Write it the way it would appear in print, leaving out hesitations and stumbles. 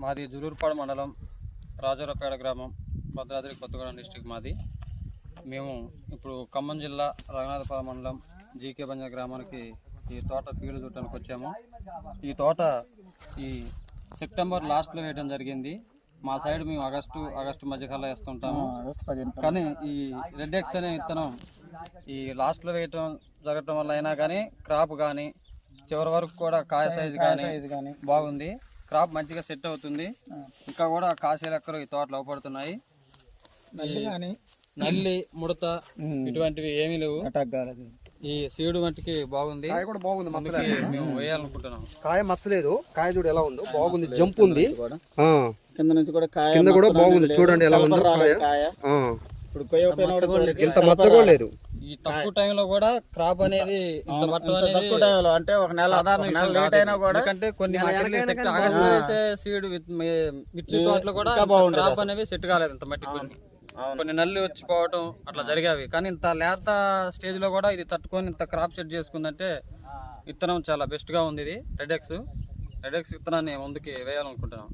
మాది జులూరుపాడు మండలం రాజురపేట గ్రామం, భద్రాద్రి కొత్తగూడెం డిస్టిక్ మాది. మేము ఇప్పుడు ఖమ్మం జిల్లా రఘునాథపాలెం మండలం జీకే బంజ గ్రామానికి ఈ తోట ఫీల్డ్ చూడటానికి వచ్చాము. ఈ తోట ఈ సెప్టెంబర్ లాస్ట్లో వేయడం జరిగింది. మా సైడ్ మేము ఆగస్టు మధ్యకాలంలో వేస్తుంటాము. కానీ ఈ రెడ్ ఎక్స్ అనే విత్తనం ఈ లాస్ట్లో వేయటం జరగటం వల్ల అయినా కానీ క్రాప్ కానీ చివరి వరకు కూడా కాయ సైజు కానీ బాగుంది. క్రాప్ మంచిగా సెట్ అవుతుంది. ఇంకా కూడా కాసే ఎక్కలు ఈ తోటలు అవపడుతున్నాయి. నల్లి ముడత ఇటువంటివి ఏమీ లేవు. ఈ సీడు మట్టికి బాగుంది. మేము వేయాలనుకుంటున్నాం. కాయ మచ్చలేదు. కాయ చూడు ఎలా ఉందో, బాగుంది. జంప్ ఉంది. కింద నుంచి కూడా కాయ కింద కూడా బాగుంది. చూడండి ఎలా ఉందో కాయ. ఇంత మచ్చ కూడా లేదు. ఈ తక్కువ టైంలో కూడా క్రాప్ అనేది తక్కువ టైంలో అంటే ఒక నెల లేట్ అయినా కూడా, ఎందుకంటే కొన్ని ఆగస్టులో వేసే సీడ్ మిర్చి తోటలో కూడా క్రాప్ అనేవి సెట్ కాలేదు. ఇంత మట్టి కొన్ని నల్లి వచ్చిపోవటం అట్లా జరిగావి. కానీ ఇంత లేత స్టేజ్ లో కూడా ఇది తట్టుకొని ఇంత క్రాప్ సెట్ చేసుకుందంటే విత్తనం చాలా బెస్ట్ గా ఉంది. ఇది రెడ్ ఎక్స్ విత్తనాన్ని ముందుకి వేయాలనుకుంటున్నాం.